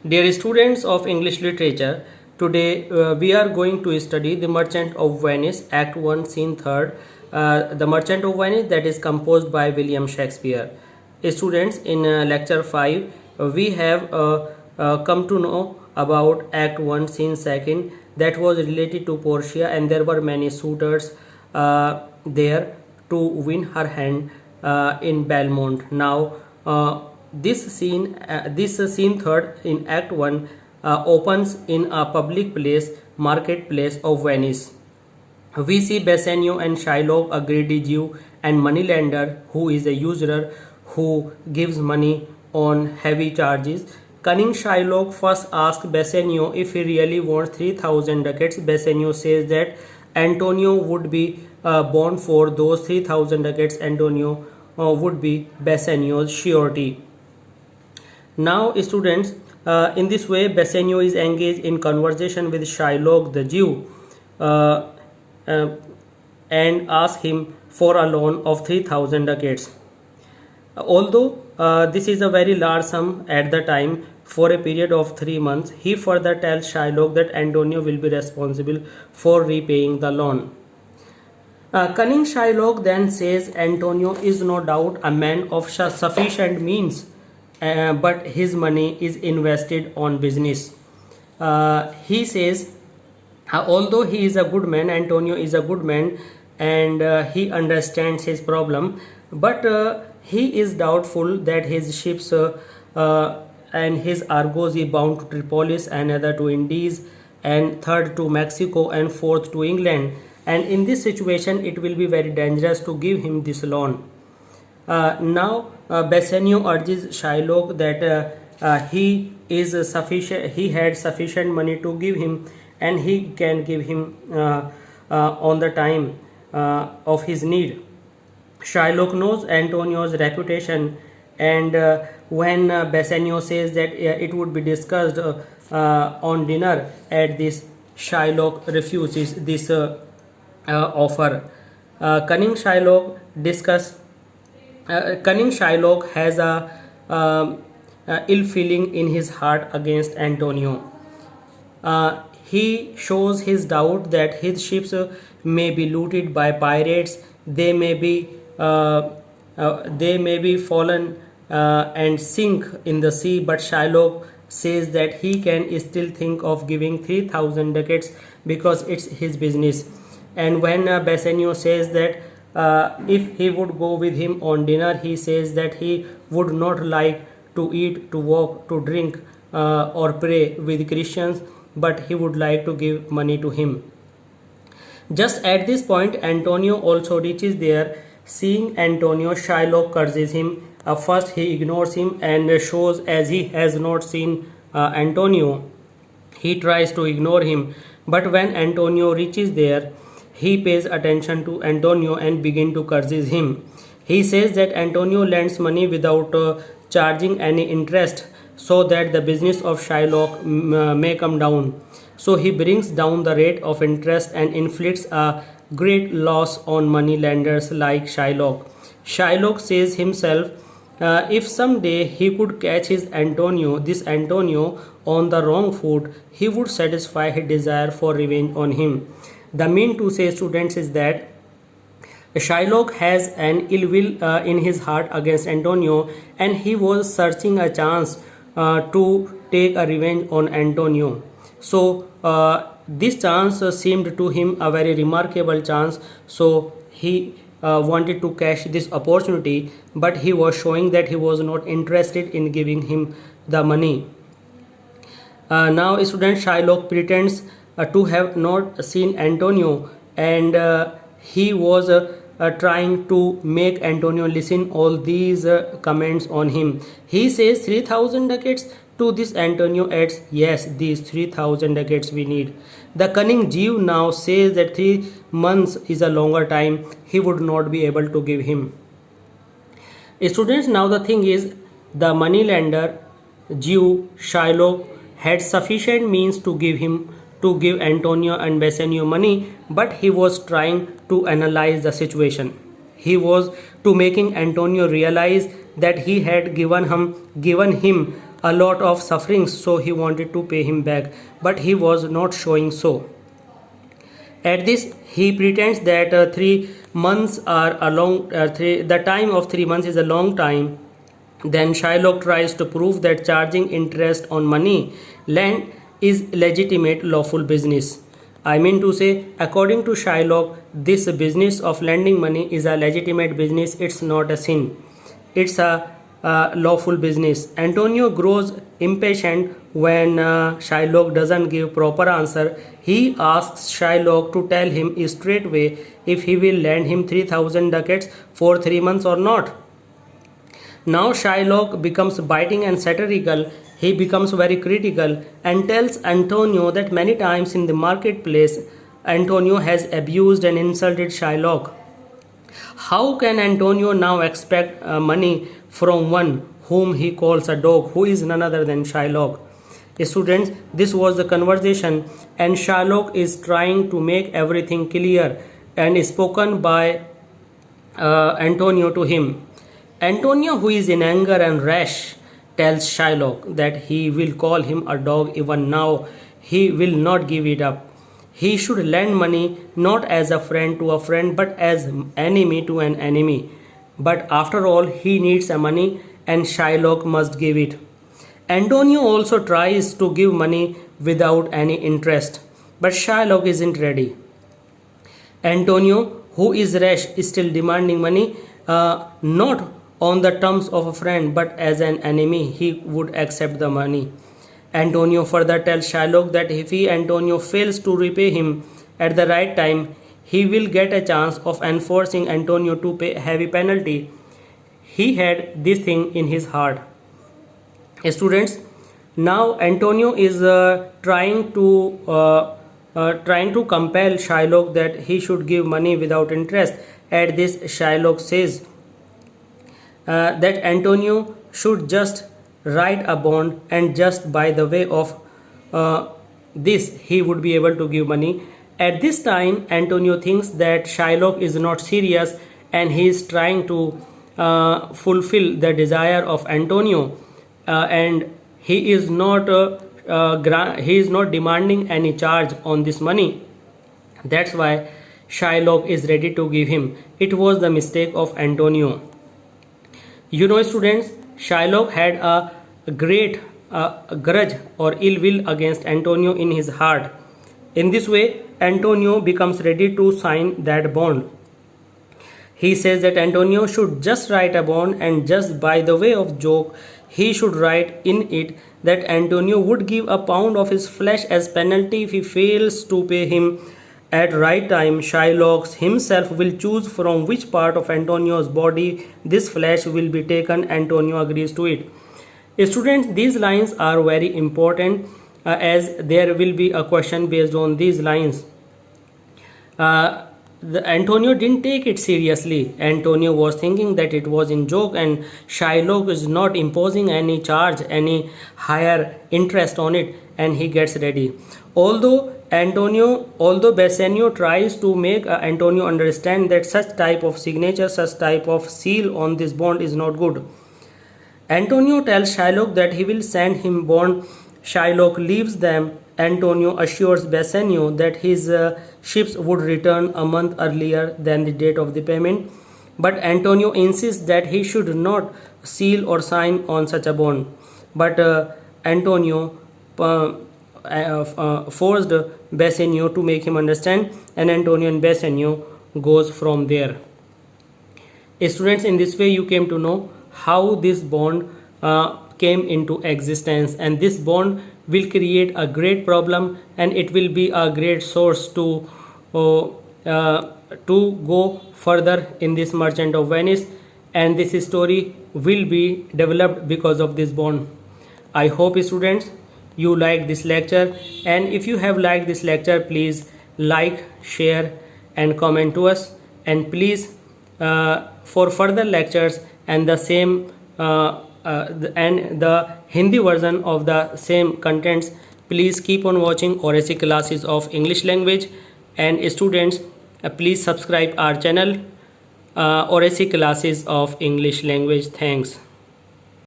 Dear students of English literature, today we are going to study The Merchant of Venice, Act 1, Scene 3rd. The Merchant of Venice, that is composed by William Shakespeare. Students, in lecture 5, we have come to know about Act 1, Scene 2nd, that was related to Portia, and there were many suitors there to win her hand in Belmont. Now, this scene third in Act 1 opens in a public place, marketplace of Venice. We see Bassanio and Shylock, a greedy Jew and moneylender who is a usurer who gives money on heavy charges. Cunning Shylock first asks Bassanio if he really wants 3,000 ducats. Bassanio says that Antonio would be born for those 3,000 ducats. Antonio would be Bassanio's surety. Now, students, in this way, Bassanio is engaged in conversation with Shylock the Jew uh, and asks him for a loan of 3,000 ducats. Although this is a very large sum at the time for a period of 3 months, he further tells Shylock that Antonio will be responsible for repaying the loan. Cunning Shylock then says Antonio is no doubt a man of sufficient means, but his money is invested on business. He says, although he is a good man, Antonio is a good man, and he understands his problem, but he is doubtful that his ships and his Argos is bound to Tripolis, another to Indies, and third to Mexico, and fourth to England. And in this situation, it will be very dangerous to give him this loan. Now, Bassanio urges Shylock that he had sufficient money to give him, and he can give him on the time of his need. Shylock knows Antonio's reputation, and when Bassanio says that it would be discussed on dinner at this, Shylock refuses this offer. Cunning Shylock has a ill feeling in his heart against Antonio. He shows his doubt that his ships may be looted by pirates. They may be fallen and sink in the sea. But Shylock says that he can still think of giving 3,000 ducats because it's his business. And when Bassanio says that if he would go with him on dinner, he says that he would not like to eat, to walk, to drink or pray with Christians, but he would like to give money to him. Just at this point, Antonio also reaches there. Seeing Antonio, Shylock curses him. First he ignores him and shows as he has not seen Antonio. He tries to ignore him, but when Antonio reaches there, he pays attention to Antonio and begins to curses him. He says that Antonio lends money without charging any interest, so that the business of Shylock may come down. So he brings down the rate of interest and inflicts a great loss on money lenders like Shylock. Shylock says himself, if someday he could catch this Antonio on the wrong foot, he would satisfy his desire for revenge on him. The mean to say, students, is that Shylock has an ill will in his heart against Antonio, and he was searching a chance to take a revenge on Antonio. So this chance seemed to him a very remarkable chance, so he wanted to catch this opportunity, but he was showing that he was not interested in giving him the money. Now, student, Shylock pretends to have not seen Antonio, and he was trying to make Antonio listen all these comments on him. He says 3,000 ducats. To this, Antonio adds, yes, these 3,000 ducats we need. The cunning Jew now says that 3 months is a longer time. He would not be able to give him. Students, now the thing is, the moneylender Jew Shylock had sufficient means to give Antonio and Bassanio money, but he was trying to analyze the situation. He was to making Antonio realize that he had given him a lot of sufferings, so he wanted to pay him back, but he was not showing so. At this, he pretends that 3 months are a long. The time of 3 months is a long time. Then Shylock tries to prove that charging interest on money lent is legitimate lawful business. I mean to say, according to Shylock, this business of lending money is a legitimate business. It's not a sin. It's a lawful business. Antonio grows impatient when Shylock doesn't give proper answer. He asks Shylock to tell him straightway if he will lend him 3,000 ducats for 3 months or not. Now Shylock becomes biting and satirical. He becomes very critical and tells Antonio that many times in the marketplace Antonio has abused and insulted Shylock. How can Antonio now expect money from one whom he calls a dog, who is none other than Shylock? Students, this was the conversation, and Shylock is trying to make everything clear and spoken by Antonio to him. Antonio, who is in anger and rash, tells Shylock that he will call him a dog even now. He will not give it up. He should lend money not as a friend to a friend, but as enemy to an enemy. But after all, he needs the money and Shylock must give it. Antonio also tries to give money without any interest, but Shylock isn't ready. Antonio, who is rash, is still demanding money, not on the terms of a friend but as an enemy. He would accept the money. Antonio further tells Shylock that if Antonio fails to repay him at the right time, he will get a chance of enforcing Antonio to pay a heavy penalty. He had this thing in his heart. Students, now Antonio is trying to compel Shylock that he should give money without interest. At this, Shylock says that Antonio should just write a bond, and just by the way of this he would be able to give money. At this time, Antonio thinks that Shylock is not serious and he is trying to fulfill the desire of Antonio, and he is not demanding any charge on this money. That's why Shylock is ready to give him. It was the mistake of Antonio. You know, students, Shylock had a great grudge or ill will against Antonio in his heart. In this way, Antonio becomes ready to sign that bond. He says that Antonio should just write a bond, and just by the way of joke, he should write in it that Antonio would give a pound of his flesh as penalty if he fails to pay him at right time. Shylock himself will choose from which part of Antonio's body this flesh will be taken. Antonio agrees to it. Students, these lines are very important as there will be a question based on these lines. Antonio didn't take it seriously. Antonio was thinking that it was in joke, and Shylock is not imposing any charge, any higher interest on it, and he gets ready. Although Bassanio tries to make Antonio understand that such type of signature, such type of seal on this bond is not good. Antonio tells Shylock that he will send him bond. Shylock leaves them. Antonio assures Bassanio that his ships would return a month earlier than the date of the payment, but Antonio insists that he should not seal or sign on such a bond. But Antonio forced Bassanio to make him understand, and Antonio and Bassanio goes from there. Students, in this way you came to know how this bond came into existence, and this bond will create a great problem, and it will be a great source to go further in this Merchant of Venice, and this story will be developed because of this bond. I hope, students, you like this lecture, and if you have liked this lecture, please like, share and comment to us, and please for further lectures and the same and the Hindi version of the same contents, please keep on watching Oracy classes of English language. And students, please subscribe our channel Oracy classes of English language. Thanks.